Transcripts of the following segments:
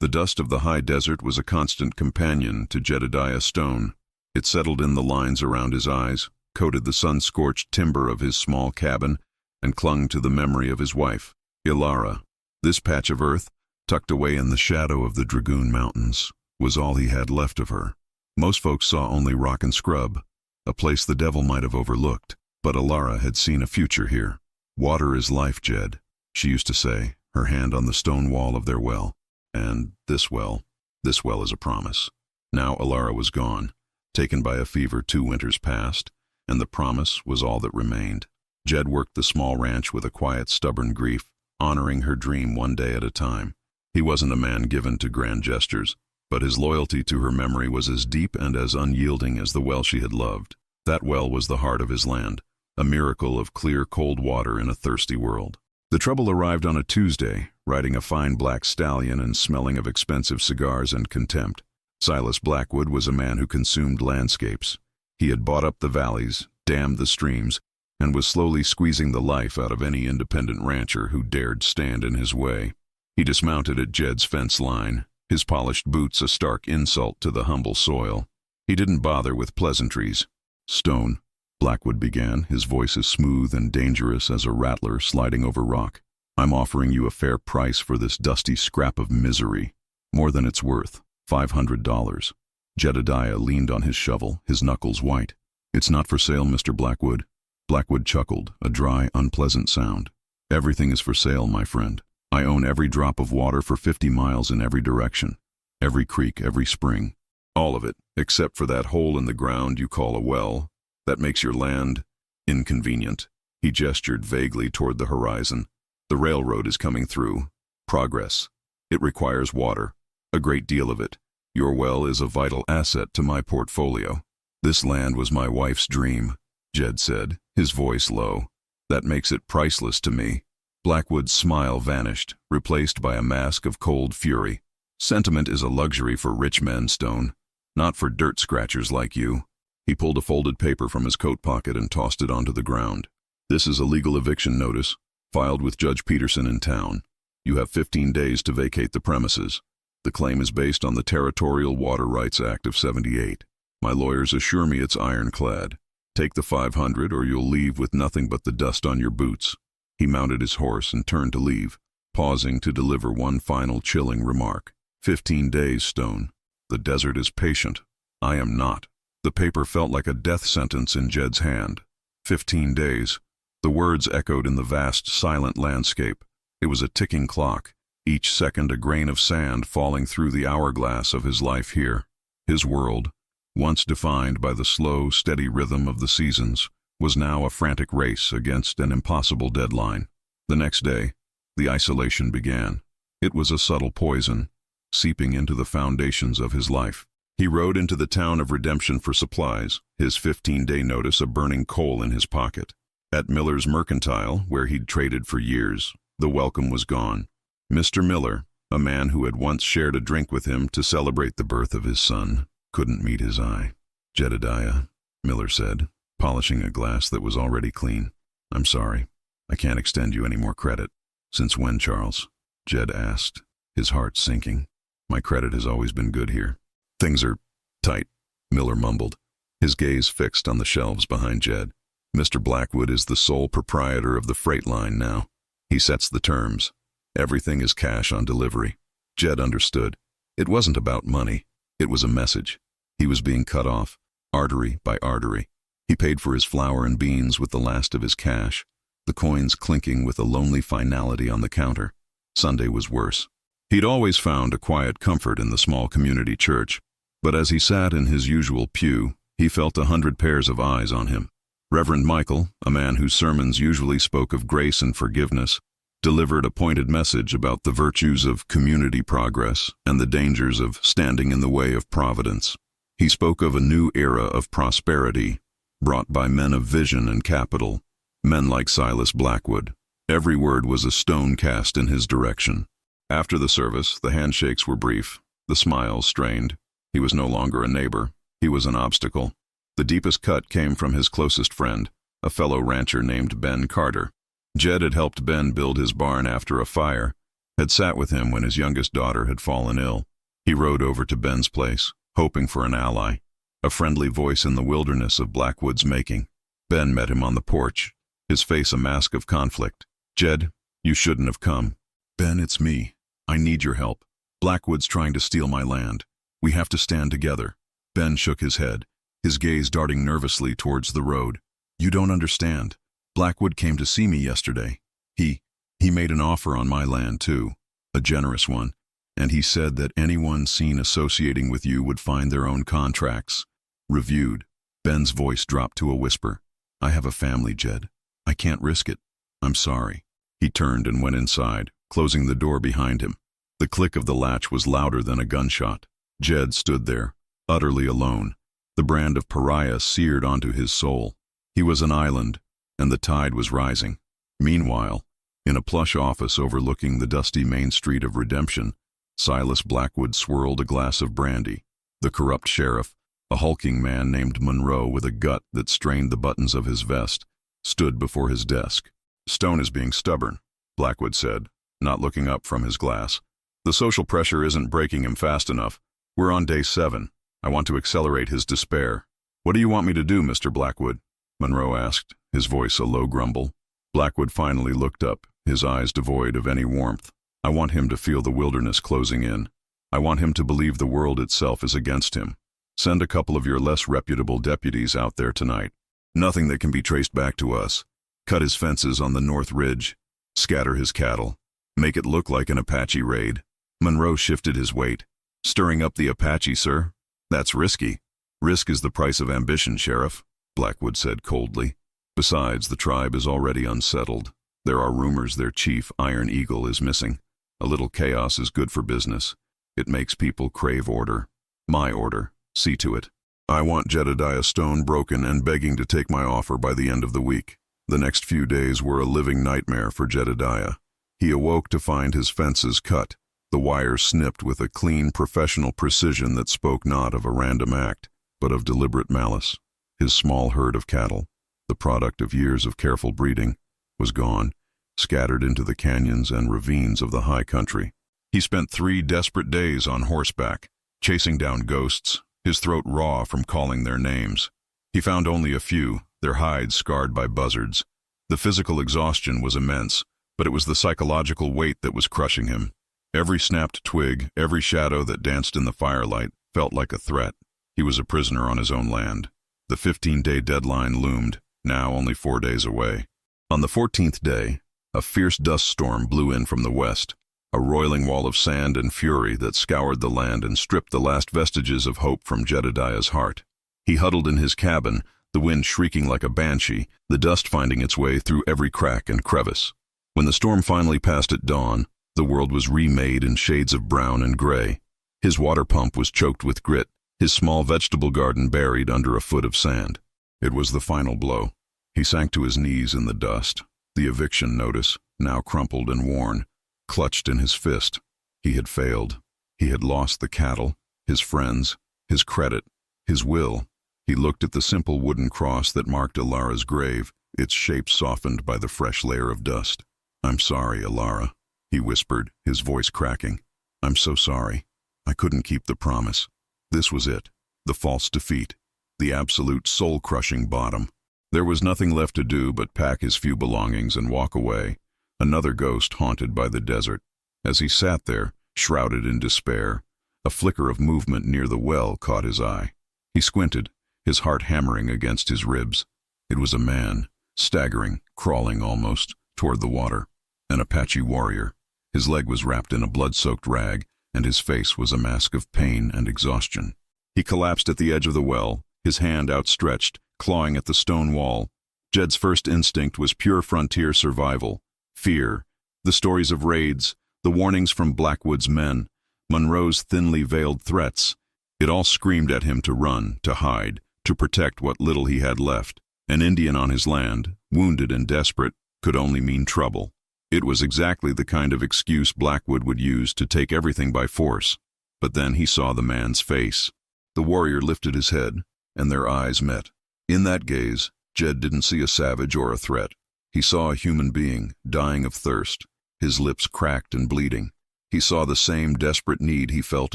The dust of the high desert was a constant companion to Jedediah Stone. It settled in the lines around his eyes, coated the sun-scorched timber of his small cabin, and clung to the memory of his wife, Ilara. This patch of earth, tucked away in the shadow of the Dragoon Mountains, was all he had left of her. Most folks saw only rock and scrub, a place the devil might have overlooked, but Ilara had seen a future here. "Water is life, Jed," she used to say, her hand on the stone wall of their well. And this well is a promise. Now Ilara was gone, taken by a fever 2 winters past, and the promise was all that remained. Jed worked the small ranch with a quiet, stubborn grief, honoring her dream one day at a time. He wasn't a man given to grand gestures, but his loyalty to her memory was as deep and as unyielding as the well she had loved. That well was the heart of his land, a miracle of clear, cold water in a thirsty world. The trouble arrived on a Tuesday, riding a fine black stallion and smelling of expensive cigars and contempt. Silas Blackwood was a man who consumed landscapes. He had bought up the valleys, dammed the streams, and was slowly squeezing the life out of any independent rancher who dared stand in his way. He dismounted at Jed's fence line, his polished boots a stark insult to the humble soil. He didn't bother with pleasantries. "Stone," Blackwood began, his voice as smooth and dangerous as a rattler sliding over rock. "I'm offering you a fair price for this dusty scrap of misery. More than it's worth. $500. Jedediah leaned on his shovel, his knuckles white. "It's not for sale, Mr. Blackwood." Blackwood chuckled, a dry, unpleasant sound. "Everything is for sale, my friend. I own every drop of water for 50 miles in every direction. Every creek, every spring. All of it, except for that hole in the ground you call a well. That makes your land inconvenient." He gestured vaguely toward the horizon. "The railroad is coming through. Progress. It requires water. A great deal of it. Your well is a vital asset to my portfolio." "This land was my wife's dream," Jed said, his voice low. "That makes it priceless to me." Blackwood's smile vanished, replaced by a mask of cold fury. "Sentiment is a luxury for rich men, Stone, not for dirt scratchers like you." He pulled a folded paper from his coat pocket and tossed it onto the ground. "This is a legal eviction notice, filed with Judge Peterson in town. You have 15 days to vacate the premises. The claim is based on the Territorial Water Rights Act of '78. My lawyers assure me it's ironclad. Take the 500 or you'll leave with nothing but the dust on your boots." He mounted his horse and turned to leave, pausing to deliver one final chilling remark. 15 days, Stone. The desert is patient. I am not." The paper felt like a death sentence in Jed's hand. 15 days. The words echoed in the vast, silent landscape. It was a ticking clock, each second a grain of sand falling through the hourglass of his life here. His world, once defined by the slow, steady rhythm of the seasons, was now a frantic race against an impossible deadline. The next day, the isolation began. It was a subtle poison, seeping into the foundations of his life. He rode into the town of Redemption for supplies, his 15-day notice a burning coal in his pocket. At Miller's Mercantile, where he'd traded for years, the welcome was gone. Mr. Miller, a man who had once shared a drink with him to celebrate the birth of his son, couldn't meet his eye. "Jedediah," Miller said, polishing a glass that was already clean. "I'm sorry. I can't extend you any more credit." "Since when, Charles?" Jed asked, his heart sinking. "My credit has always been good here." "Things are tight," Miller mumbled, his gaze fixed on the shelves behind Jed. "Mr. Blackwood is the sole proprietor of the freight line now. He sets the terms. Everything is cash on delivery." Jed understood. It wasn't about money. It was a message. He was being cut off, artery by artery. He paid for his flour and beans with the last of his cash, the coins clinking with a lonely finality on the counter. Sunday was worse. He'd always found a quiet comfort in the small community church, but as he sat in his usual pew, he felt 100 pairs of eyes on him. Reverend Michael, a man whose sermons usually spoke of grace and forgiveness, delivered a pointed message about the virtues of community progress and the dangers of standing in the way of providence. He spoke of a new era of prosperity, brought by men of vision and capital, men like Silas Blackwood. Every word was a stone cast in his direction. After the service, the handshakes were brief, the smiles strained. He was no longer a neighbor. He was an obstacle. The deepest cut came from his closest friend, a fellow rancher named Ben Carter. Jed had helped Ben build his barn after a fire, had sat with him when his youngest daughter had fallen ill. He rode over to Ben's place, hoping for an ally, a friendly voice in the wilderness of Blackwood's making. Ben met him on the porch, his face a mask of conflict. "Jed, you shouldn't have come." "Ben, it's me. I need your help. Blackwood's trying to steal my land. We have to stand together." Ben shook his head, his gaze darting nervously towards the road. "You don't understand. Blackwood came to see me yesterday. He made an offer on my land too, a generous one, and he said that anyone seen associating with you would find their own contracts reviewed." Ben's voice dropped to a whisper. "I have a family, Jed. I can't risk it. I'm sorry." He turned and went inside, closing the door behind him. The click of the latch was louder than a gunshot. Jed stood there, utterly alone, the brand of pariah seared onto his soul. He was an island, and the tide was rising. Meanwhile, in a plush office overlooking the dusty main street of Redemption, Silas Blackwood swirled a glass of brandy. The corrupt sheriff, a hulking man named Monroe with a gut that strained the buttons of his vest, stood before his desk. "Stone is being stubborn," Blackwood said, not looking up from his glass. "The social pressure isn't breaking him fast enough. We're on day 7. I want to accelerate his despair." "What do you want me to do, Mr. Blackwood?" Monroe asked, his voice a low grumble. Blackwood finally looked up, his eyes devoid of any warmth. "I want him to feel the wilderness closing in. I want him to believe the world itself is against him. Send a couple of your less reputable deputies out there tonight. Nothing that can be traced back to us. Cut his fences on the North Ridge. Scatter his cattle. Make it look like an Apache raid." Monroe shifted his weight. "Stirring up the Apache, sir? That's risky." "Risk is the price of ambition, Sheriff," Blackwood said coldly. "Besides, the tribe is already unsettled. There are rumors their chief, Iron Eagle, is missing. A little chaos is good for business. It makes people crave order. My order. See to it. I want Jedediah Stone broken and begging to take my offer by the end of the week." The next few days were a living nightmare for Jedediah. He awoke to find his fences cut, the wires snipped with a clean, professional precision that spoke not of a random act, but of deliberate malice. His small herd of cattle, the product of years of careful breeding, was gone, scattered into the canyons and ravines of the high country. He spent 3 desperate days on horseback, chasing down ghosts, his throat raw from calling their names. He found only a few, their hides scarred by buzzards. The physical exhaustion was immense, but it was the psychological weight that was crushing him. Every snapped twig, every shadow that danced in the firelight, felt like a threat. He was a prisoner on his own land. The 15-day deadline loomed, now only 4 days away. On the 14th day, a fierce dust storm blew in from the west, a roiling wall of sand and fury that scoured the land and stripped the last vestiges of hope from Jedediah's heart. He huddled in his cabin, the wind shrieking like a banshee, the dust finding its way through every crack and crevice. When the storm finally passed at dawn, the world was remade in shades of brown and gray. His water pump was choked with grit, his small vegetable garden buried under a foot of sand. It was the final blow. He sank to his knees in the dust, the eviction notice, now crumpled and worn, clutched in his fist. He had failed. He had lost the cattle, his friends, his credit, his will. He looked at the simple wooden cross that marked Alara's grave, its shape softened by the fresh layer of dust. "I'm sorry, Alara," he whispered, his voice cracking. "I'm so sorry. I couldn't keep the promise." This was it, the false defeat, the absolute soul-crushing bottom. There was nothing left to do but pack his few belongings and walk away, another ghost haunted by the desert. As he sat there, shrouded in despair, a flicker of movement near the well caught his eye. He squinted, his heart hammering against his ribs. It was a man, staggering, crawling almost, toward the water. An Apache warrior. His leg was wrapped in a blood-soaked rag, and his face was a mask of pain and exhaustion. He collapsed at the edge of the well, his hand outstretched, clawing at the stone wall. Jed's first instinct was pure frontier survival, fear, the stories of raids, the warnings from Blackwood's men, Monroe's thinly veiled threats. It all screamed at him to run, to hide, to protect what little he had left. An Indian on his land, wounded and desperate, could only mean trouble. It was exactly the kind of excuse Blackwood would use to take everything by force. But then he saw the man's face. The warrior lifted his head, and their eyes met. In that gaze, Jed didn't see a savage or a threat. He saw a human being, dying of thirst, his lips cracked and bleeding. He saw the same desperate need he felt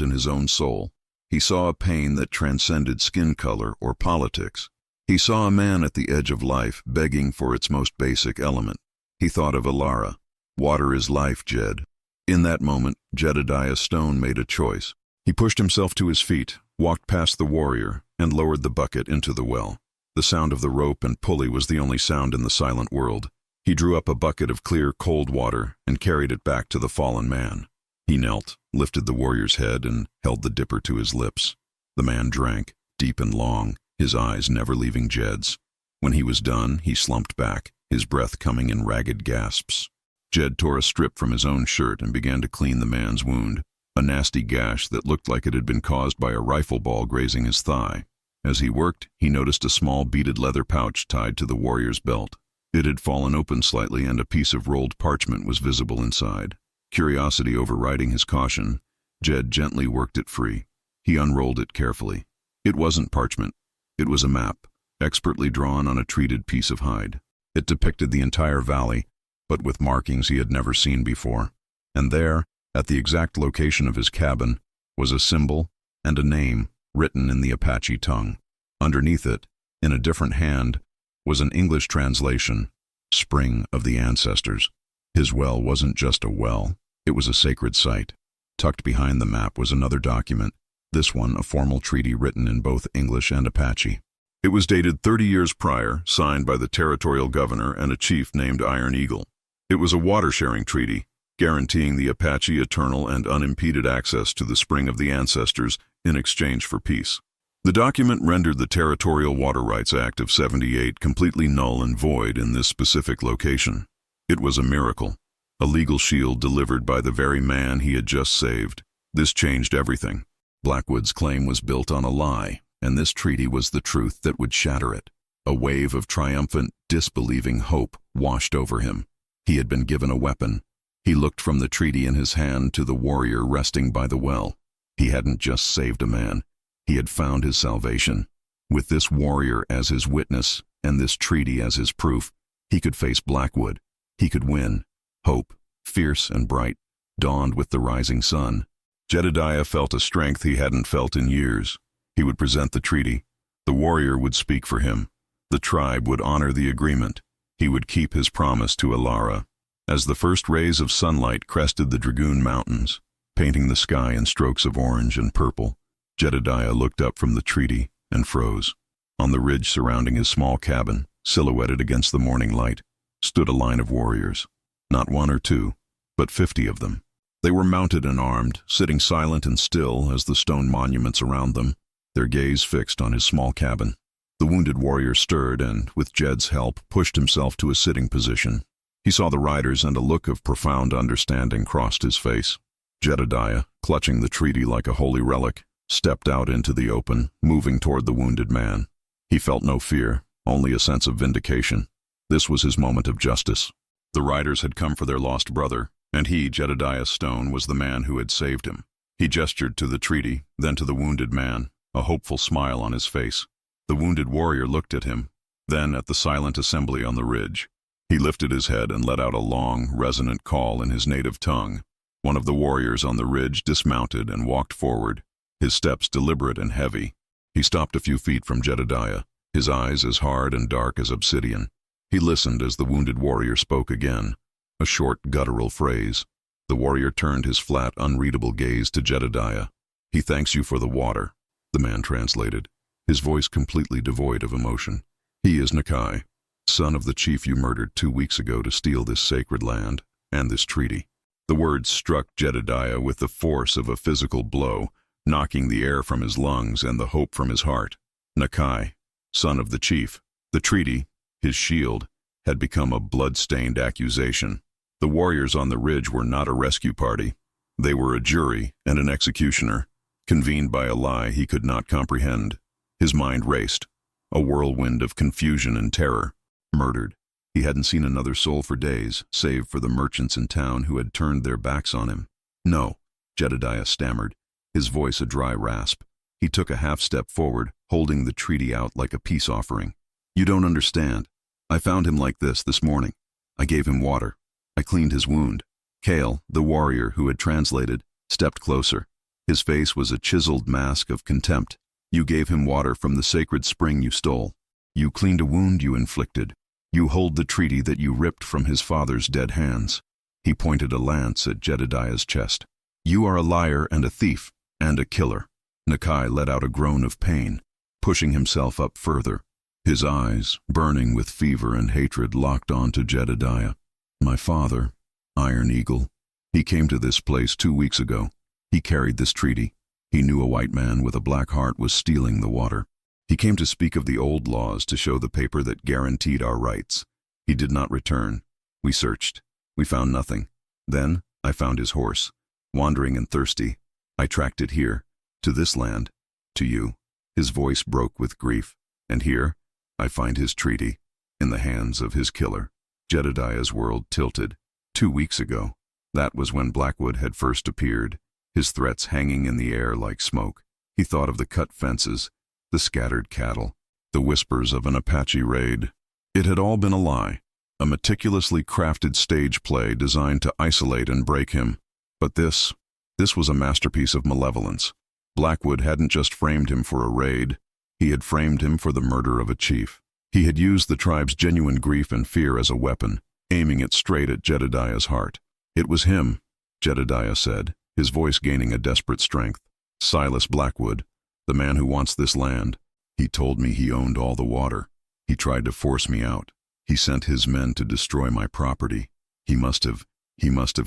in his own soul. He saw a pain that transcended skin color or politics. He saw a man at the edge of life begging for its most basic element. He thought of Alara. Water is life, Jed. In that moment, Jedediah Stone made a choice. He pushed himself to his feet, walked past the warrior, and lowered the bucket into the well. The sound of the rope and pulley was the only sound in the silent world. He drew up a bucket of clear, cold water and carried it back to the fallen man. He knelt, lifted the warrior's head, and held the dipper to his lips. The man drank, deep and long, his eyes never leaving Jed's. When he was done, he slumped back, his breath coming in ragged gasps. Jed tore a strip from his own shirt and began to clean the man's wound, a nasty gash that looked like it had been caused by a rifle ball grazing his thigh. As he worked, he noticed a small beaded leather pouch tied to the warrior's belt. It had fallen open slightly and a piece of rolled parchment was visible inside. Curiosity overriding his caution, Jed gently worked it free. He unrolled it carefully. It wasn't parchment. It was a map, expertly drawn on a treated piece of hide. It depicted the entire valley, but with markings he had never seen before. And there, at the exact location of his cabin, was a symbol and a name written in the Apache tongue. Underneath it, in a different hand, was an English translation, Spring of the Ancestors. His well wasn't just a well, it was a sacred site. Tucked behind the map was another document, this one a formal treaty written in both English and Apache. It was dated 30 years prior, signed by the territorial governor and a chief named Iron Eagle. It was a water-sharing treaty, guaranteeing the Apache eternal and unimpeded access to the Spring of the Ancestors in exchange for peace. The document rendered the Territorial Water Rights Act of '78 completely null and void in this specific location. It was a miracle, a legal shield delivered by the very man he had just saved. This changed everything. Blackwood's claim was built on a lie, and this treaty was the truth that would shatter it. A wave of triumphant, disbelieving hope washed over him. He had been given a weapon. He looked from the treaty in his hand to the warrior resting by the well. He hadn't just saved a man. He had found his salvation. With this warrior as his witness and this treaty as his proof, he could face Blackwood. He could win. Hope, fierce and bright, dawned with the rising sun. Jedediah felt a strength he hadn't felt in years. He would present the treaty. The warrior would speak for him. The tribe would honor the agreement. He would keep his promise to Alara. As the first rays of sunlight crested the Dragoon Mountains, painting the sky in strokes of orange and purple, Jedediah looked up from the treaty and froze. On the ridge surrounding his small cabin, silhouetted against the morning light, stood a line of warriors. Not one or two, but 50 of them. They were mounted and armed, sitting silent and still as the stone monuments around them, their gaze fixed on his small cabin. The wounded warrior stirred and, with Jed's help, pushed himself to a sitting position. He saw the riders and a look of profound understanding crossed his face. Jedediah, clutching the treaty like a holy relic, stepped out into the open, moving toward the wounded man. He felt no fear, only a sense of vindication. This was his moment of justice. The riders had come for their lost brother, and he, Jedediah Stone, was the man who had saved him. He gestured to the treaty, then to the wounded man, a hopeful smile on his face. The wounded warrior looked at him, then at the silent assembly on the ridge. He lifted his head and let out a long, resonant call in his native tongue. One of the warriors on the ridge dismounted and walked forward, his steps deliberate and heavy. He stopped a few feet from Jedediah, his eyes as hard and dark as obsidian. He listened as the wounded warrior spoke again, a short, guttural phrase. The warrior turned his flat, unreadable gaze to Jedediah. "He thanks you for the water," the man translated, his voice completely devoid of emotion. "He is Nakai, son of the chief you murdered 2 weeks ago to steal this sacred land and this treaty." The words struck Jedediah with the force of a physical blow, knocking the air from his lungs and the hope from his heart. Nakai, son of the chief. The treaty, his shield, had become a blood-stained accusation. The warriors on the ridge were not a rescue party. They were a jury and an executioner, convened by a lie he could not comprehend. His mind raced, a whirlwind of confusion and terror. Murdered. He hadn't seen another soul for days, save for the merchants in town who had turned their backs on him. "No," Jedediah stammered, his voice a dry rasp. He took a half-step forward, holding the treaty out like a peace offering. "You don't understand. I found him like this morning. I gave him water. I cleaned his wound. Kale, the warrior who had translated, stepped closer. His face was a chiseled mask of contempt. You gave him water from the sacred spring you stole. You cleaned a wound you inflicted. You hold the treaty that you ripped from his father's dead hands. He pointed a lance at Jedediah's chest. You are a liar and a thief and a killer. Nakai let out a groan of pain, pushing himself up further. His eyes, burning with fever and hatred, locked onto Jedediah. My father, Iron Eagle. He came to this place 2 weeks ago. He carried this treaty. He knew a white man with a black heart was stealing the water. He came to speak of the old laws, to show the paper that guaranteed our rights. He did not return. We searched. We found nothing. Then I found his horse, wandering and thirsty. I tracked it here, to this land, to you. His voice broke with grief. And here, I find his treaty, in the hands of his killer. Jedediah's world tilted. 2 weeks ago. That was when Blackwood had first appeared, his threats hanging in the air like smoke. He thought of the cut fences, the scattered cattle, the whispers of an Apache raid. It had all been a lie, a meticulously crafted stage play designed to isolate and break him. But this was a masterpiece of malevolence. Blackwood hadn't just framed him for a raid, he had framed him for the murder of a chief. He had used the tribe's genuine grief and fear as a weapon, aiming it straight at Jedediah's heart. It was him, Jedediah said, his voice gaining a desperate strength. Silas Blackwood, the man who wants this land. He told me he owned all the water. He tried to force me out. He sent his men to destroy my property. He must have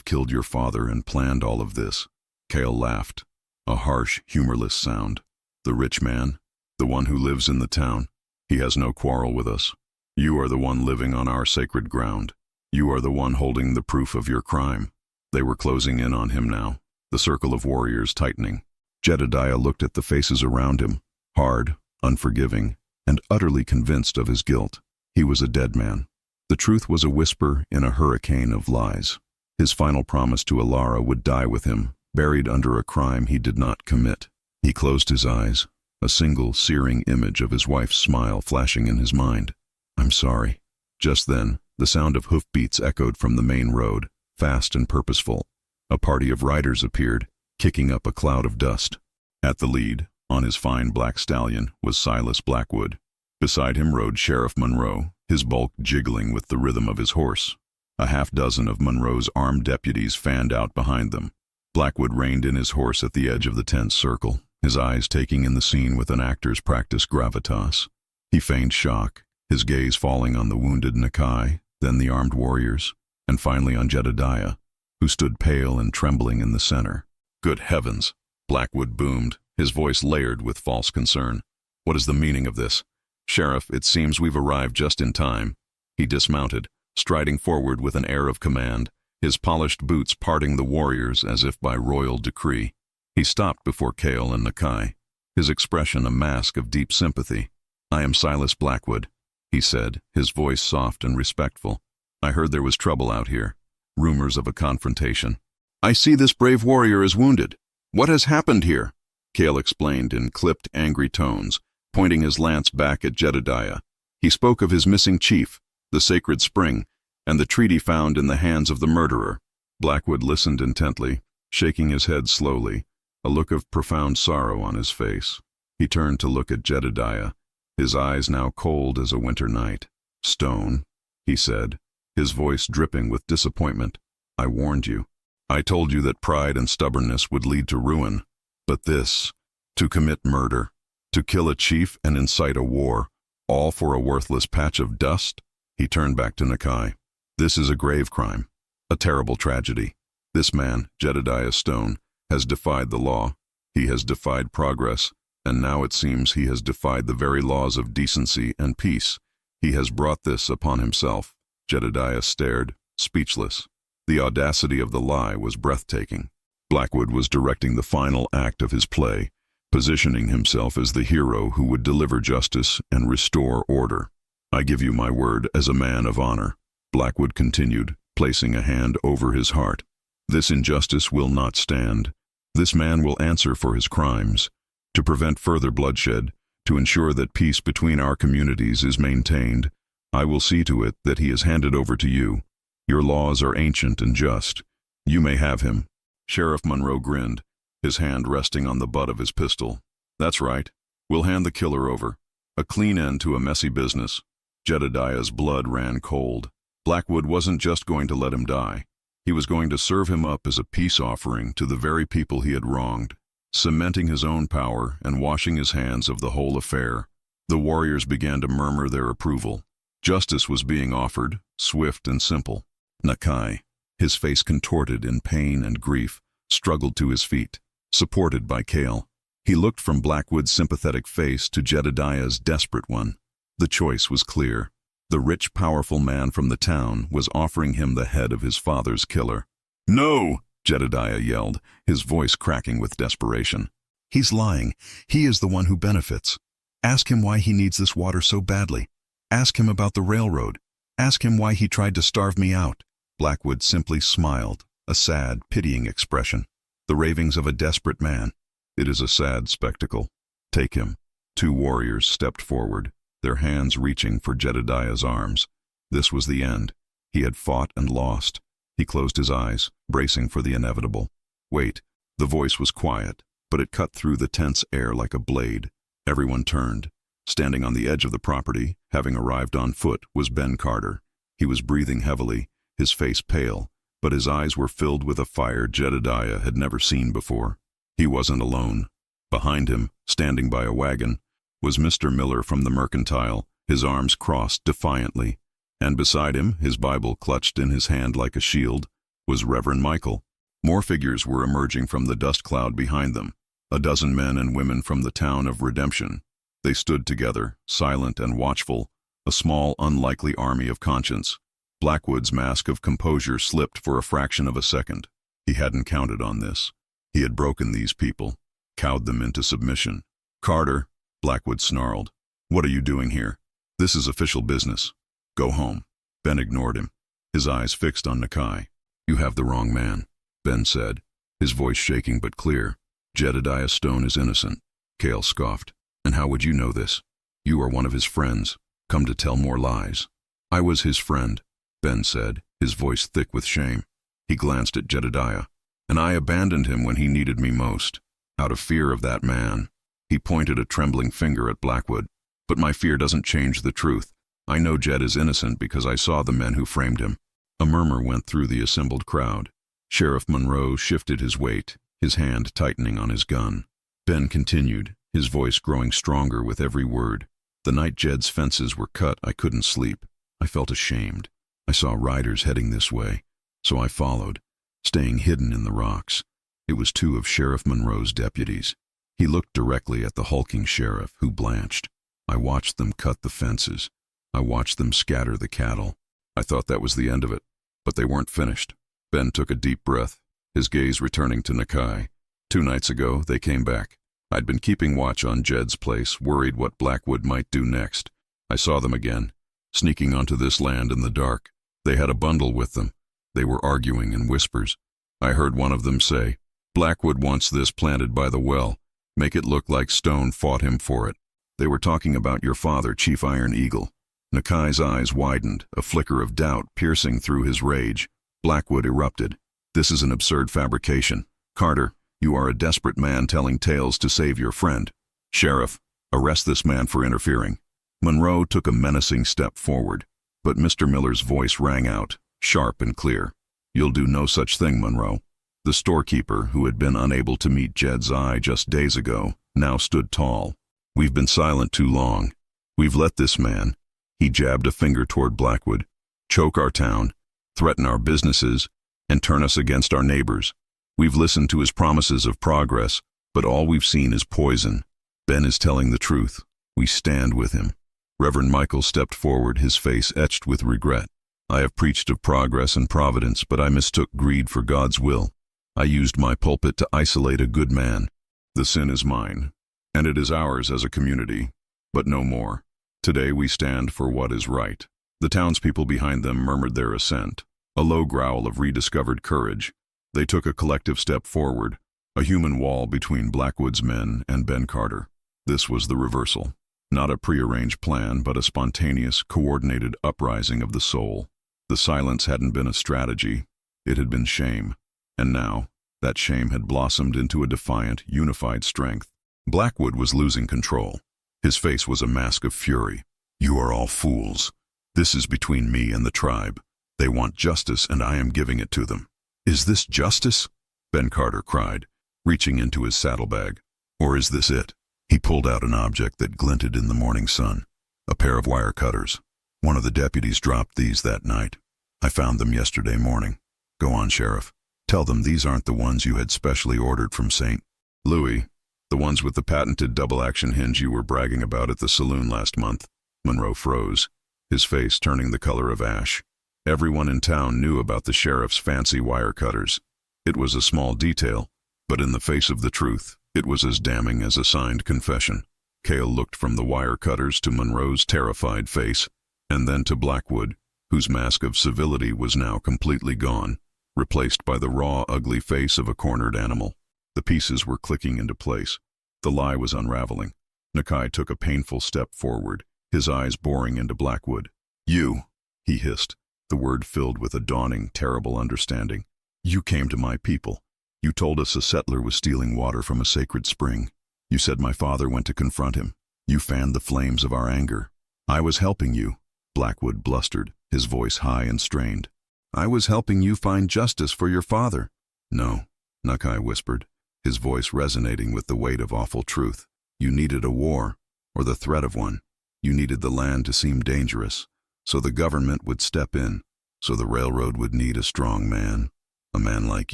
killed your father and planned all of this. Cale laughed, a harsh, humorless sound. The rich man, the one who lives in the town. He has no quarrel with us. You are the one living on our sacred ground. You are the one holding the proof of your crime. They were closing in on him now, the circle of warriors tightening. Jedediah looked at the faces around him, hard, unforgiving, and utterly convinced of his guilt. He was a dead man. The truth was a whisper in a hurricane of lies. His final promise to Alara would die with him, buried under a crime he did not commit. He closed his eyes, a single searing image of his wife's smile flashing in his mind. I'm sorry. Just then, the sound of hoofbeats echoed from the main road, fast and purposeful. A party of riders appeared, kicking up a cloud of dust. At the lead, on his fine black stallion, was Silas Blackwood. Beside him rode Sheriff Monroe, his bulk jiggling with the rhythm of his horse. A half-dozen of Monroe's armed deputies fanned out behind them. Blackwood reined in his horse at the edge of the tense circle, his eyes taking in the scene with an actor's practiced gravitas. He feigned shock, his gaze falling on the wounded Nakai, then the armed warriors, and finally on Jedediah, who stood pale and trembling in the center. Good heavens! Blackwood boomed, his voice layered with false concern. What is the meaning of this? Sheriff, it seems we've arrived just in time. He dismounted, striding forward with an air of command, his polished boots parting the warriors as if by royal decree. He stopped before Cale and Nakai, his expression a mask of deep sympathy. I am Silas Blackwood, he said, his voice soft and respectful. I heard there was trouble out here, rumors of a confrontation. I see this brave warrior is wounded. What has happened here? Cale explained in clipped, angry tones, pointing his lance back at Jedediah. He spoke of his missing chief, the sacred spring, and the treaty found in the hands of the murderer. Blackwood listened intently, shaking his head slowly, a look of profound sorrow on his face. He turned to look at Jedediah, his eyes now cold as a winter night. Stone, he said, his voice dripping with disappointment. I warned you. I told you that pride and stubbornness would lead to ruin. But this, to commit murder, to kill a chief and incite a war, all for a worthless patch of dust? He turned back to Nakai. This is a grave crime, a terrible tragedy. This man, Jedediah Stone, has defied the law. He has defied progress, and now it seems he has defied the very laws of decency and peace. He has brought this upon himself. Jedediah stared, speechless. The audacity of the lie was breathtaking. Blackwood was directing the final act of his play, positioning himself as the hero who would deliver justice and restore order. I give you my word as a man of honor, Blackwood continued, placing a hand over his heart. This injustice will not stand. This man will answer for his crimes. To prevent further bloodshed, to ensure that peace between our communities is maintained, I will see to it that he is handed over to you. Your laws are ancient and just. You may have him. Sheriff Monroe grinned, his hand resting on the butt of his pistol. That's right. We'll hand the killer over. A clean end to a messy business. Jedediah's blood ran cold. Blackwood wasn't just going to let him die. He was going to serve him up as a peace offering to the very people he had wronged, cementing his own power and washing his hands of the whole affair. The warriors began to murmur their approval. Justice was being offered, swift and simple. Nakai, his face contorted in pain and grief, struggled to his feet, supported by Cale. He looked from Blackwood's sympathetic face to Jedediah's desperate one. The choice was clear. The rich, powerful man from the town was offering him the head of his father's killer. "No!" Jedediah yelled, his voice cracking with desperation. "He's lying. He is the one who benefits. Ask him why he needs this water so badly. Ask him about the railroad. Ask him why he tried to starve me out." Blackwood simply smiled, a sad, pitying expression. The ravings of a desperate man. It is a sad spectacle. Take him. Two warriors stepped forward, their hands reaching for Jedediah's arms. This was the end. He had fought and lost. He closed his eyes, bracing for the inevitable. Wait. The voice was quiet, but it cut through the tense air like a blade. Everyone turned. Standing on the edge of the property, having arrived on foot, was Ben Carter. He was breathing heavily, his face pale, but his eyes were filled with a fire Jedediah had never seen before. He wasn't alone. Behind him, standing by a wagon, was Mr. Miller from the Mercantile, his arms crossed defiantly. And beside him, his Bible clutched in his hand like a shield, was Reverend Michael. More figures were emerging from the dust cloud behind them, a dozen men and women from the town of Redemption. They stood together, silent and watchful, a small, unlikely army of conscience. Blackwood's mask of composure slipped for a fraction of a second. He hadn't counted on this. He had broken these people, cowed them into submission. "Carter," Blackwood snarled, "what are you doing here? This is official business. Go home." Ben ignored him, his eyes fixed on Nakai. "You have the wrong man," Ben said, his voice shaking but clear. "Jedediah Stone is innocent." Cale scoffed. "And how would you know this? You are one of his friends, come to tell more lies." "I was his friend," Ben said, his voice thick with shame. He glanced at Jedediah. "And I abandoned him when he needed me most, out of fear of that man." He pointed a trembling finger at Blackwood. "But my fear doesn't change the truth. I know Jed is innocent because I saw the men who framed him." A murmur went through the assembled crowd. Sheriff Monroe shifted his weight, his hand tightening on his gun. Ben continued, his voice growing stronger with every word. "The night Jed's fences were cut, I couldn't sleep. I felt ashamed. I saw riders heading this way, so I followed, staying hidden in the rocks. It was two of Sheriff Monroe's deputies." He looked directly at the hulking sheriff, who blanched. "I watched them cut the fences. I watched them scatter the cattle. I thought that was the end of it, but they weren't finished." Ben took a deep breath, his gaze returning to Nakai. 2 nights ago, they came back. I'd been keeping watch on Jed's place, worried what Blackwood might do next. I saw them again, sneaking onto this land in the dark. They had a bundle with them. They were arguing in whispers. I heard one of them say, "Blackwood wants this planted by the well. Make it look like Stone fought him for it." They were talking about your father, Chief Iron Eagle. Nakai's eyes widened, a flicker of doubt piercing through his rage. Blackwood erupted. "This is an absurd fabrication. Carter, you are a desperate man telling tales to save your friend. Sheriff, arrest this man for interfering." Monroe took a menacing step forward, but Mr. Miller's voice rang out, sharp and clear. "You'll do no such thing, Monroe." The storekeeper, who had been unable to meet Jed's eye just days ago, now stood tall. "We've been silent too long. We've let this man," he jabbed a finger toward Blackwood, "choke our town, threaten our businesses, and turn us against our neighbors. We've listened to his promises of progress, but all we've seen is poison. Ben is telling the truth. We stand with him." Reverend Michael stepped forward, his face etched with regret. "I have preached of progress and providence, but I mistook greed for God's will. I used my pulpit to isolate a good man. The sin is mine, and it is ours as a community, but no more. Today we stand for what is right." The townspeople behind them murmured their assent, a low growl of rediscovered courage. They took a collective step forward, a human wall between Blackwood's men and Ben Carter. This was the reversal. Not a prearranged plan, but a spontaneous, coordinated uprising of the soul. The silence hadn't been a strategy. It had been shame. And now, that shame had blossomed into a defiant, unified strength. Blackwood was losing control. His face was a mask of fury. "You are all fools. This is between me and the tribe. They want justice, and I am giving it to them." "Is this justice?" Ben Carter cried, reaching into his saddlebag. "Or is this it?" He pulled out an object that glinted in the morning sun. A pair of wire cutters. "One of the deputies dropped these that night. I found them yesterday morning. Go on, Sheriff. Tell them these aren't the ones you had specially ordered from St. Louis. The ones with the patented double-action hinge you were bragging about at the saloon last month." Monroe froze, his face turning the color of ash. Everyone in town knew about the sheriff's fancy wire cutters. It was a small detail, but in the face of the truth, it was as damning as a signed confession. Cale looked from the wire cutters to Monroe's terrified face, and then to Blackwood, whose mask of civility was now completely gone, replaced by the raw, ugly face of a cornered animal. The pieces were clicking into place. The lie was unraveling. Nakai took a painful step forward, his eyes boring into Blackwood. "You," he hissed, the word filled with a dawning, terrible understanding. "You came to my people. You told us a settler was stealing water from a sacred spring. You said my father went to confront him. You fanned the flames of our anger. I was helping you," Blackwood blustered, his voice high and strained. "I was helping you find justice for your father." "No," Nakai whispered, his voice resonating with the weight of awful truth. "You needed a war, or the threat of one. You needed the land to seem dangerous, so the government would step in, so the railroad would need a strong man, a man like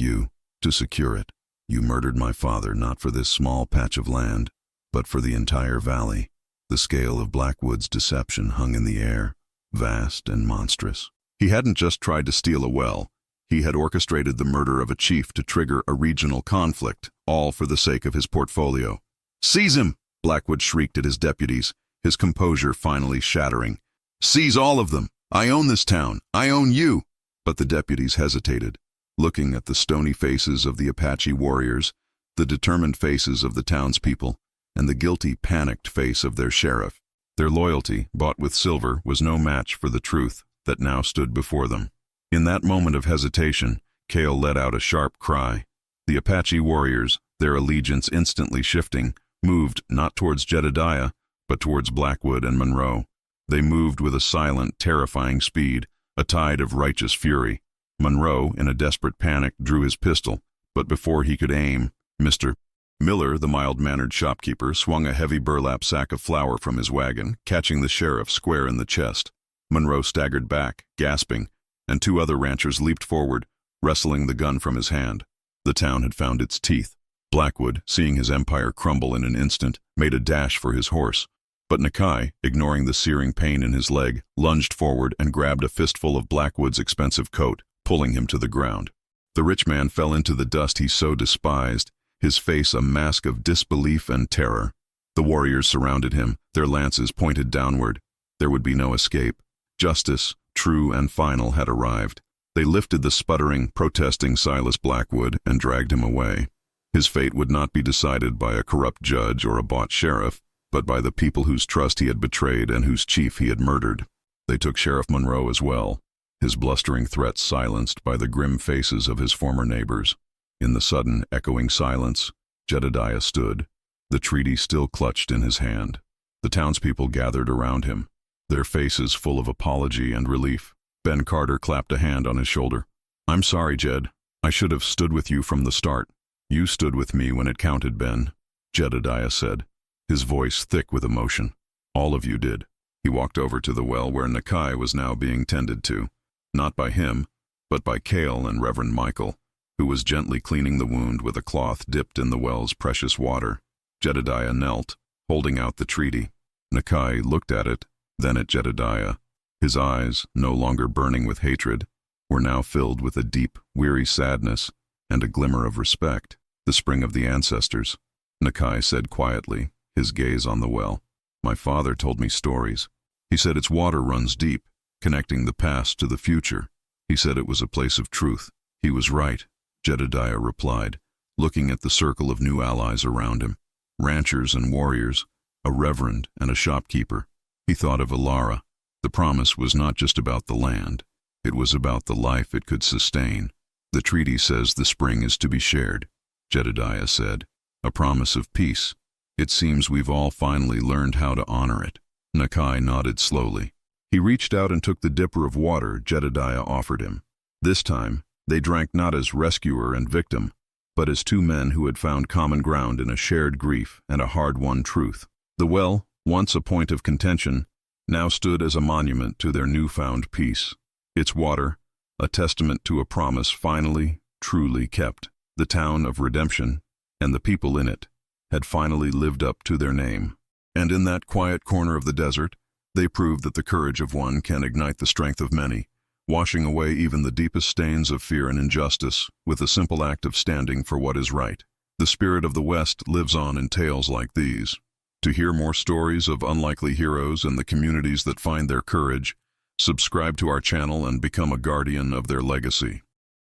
you, to secure it. You murdered my father not for this small patch of land, but for the entire valley." The scale of Blackwood's deception hung in the air, vast and monstrous. He hadn't just tried to steal a well. He had orchestrated the murder of a chief to trigger a regional conflict, all for the sake of his portfolio. "Seize him!" Blackwood shrieked at his deputies, his composure finally shattering. "Seize all of them! I own this town! I own you!" But the deputies hesitated, looking at the stony faces of the Apache warriors, the determined faces of the townspeople, and the guilty, panicked face of their sheriff. Their loyalty, bought with silver, was no match for the truth that now stood before them. In that moment of hesitation, Cale let out a sharp cry. The Apache warriors, their allegiance instantly shifting, moved not towards Jedediah, but towards Blackwood and Monroe. They moved with a silent, terrifying speed, a tide of righteous fury. Monroe, in a desperate panic, drew his pistol, but before he could aim, Mr. Miller, the mild-mannered shopkeeper, swung a heavy burlap sack of flour from his wagon, catching the sheriff square in the chest. Monroe staggered back, gasping, and two other ranchers leaped forward, wrestling the gun from his hand. The town had found its teeth. Blackwood, seeing his empire crumble in an instant, made a dash for his horse. But Nakai, ignoring the searing pain in his leg, lunged forward and grabbed a fistful of Blackwood's expensive coat, pulling him to the ground. The rich man fell into the dust he so despised, his face a mask of disbelief and terror. The warriors surrounded him, their lances pointed downward. There would be no escape. Justice, true and final, had arrived. They lifted the sputtering, protesting Silas Blackwood and dragged him away. His fate would not be decided by a corrupt judge or a bought sheriff, but by the people whose trust he had betrayed and whose chief he had murdered. They took Sheriff Monroe as well, his blustering threats silenced by the grim faces of his former neighbors. In the sudden, echoing silence, Jedediah stood, the treaty still clutched in his hand. The townspeople gathered around him, their faces full of apology and relief. Ben Carter clapped a hand on his shoulder. "I'm sorry, Jed. I should have stood with you from the start." "You stood with me when it counted, Ben," Jedediah said, his voice thick with emotion. "All of you did." He walked over to the well where Nakai was now being tended to, not by him, but by Cale and Reverend Michael, who was gently cleaning the wound with a cloth dipped in the well's precious water. Jedediah knelt, holding out the treaty. Nakai looked at it, then at Jedediah. His eyes, no longer burning with hatred, were now filled with a deep, weary sadness and a glimmer of respect. "The spring of the ancestors," Nakai said quietly, his gaze on the well. "My father told me stories. He said its water runs deep, connecting the past to the future. He said it was a place of truth. He was right," Jedediah replied, looking at the circle of new allies around him. Ranchers and warriors, a reverend and a shopkeeper. He thought of Alara. The promise was not just about the land. It was about the life it could sustain. The treaty says the spring is to be shared, Jedediah said. A promise of peace. It seems we've all finally learned how to honor it. Nakai nodded slowly. He reached out and took the dipper of water Jedediah offered him. This time, they drank not as rescuer and victim, but as two men who had found common ground in a shared grief and a hard-won truth. The well, once a point of contention, now stood as a monument to their newfound peace. Its water, a testament to a promise finally, truly kept. The town of redemption, and the people in it, had finally lived up to their name. And in that quiet corner of the desert, they proved that the courage of one can ignite the strength of many, washing away even the deepest stains of fear and injustice with the simple act of standing for what is right. The spirit of the West lives on in tales like these. To hear more stories of unlikely heroes and the communities that find their courage, subscribe to our channel and become a guardian of their legacy.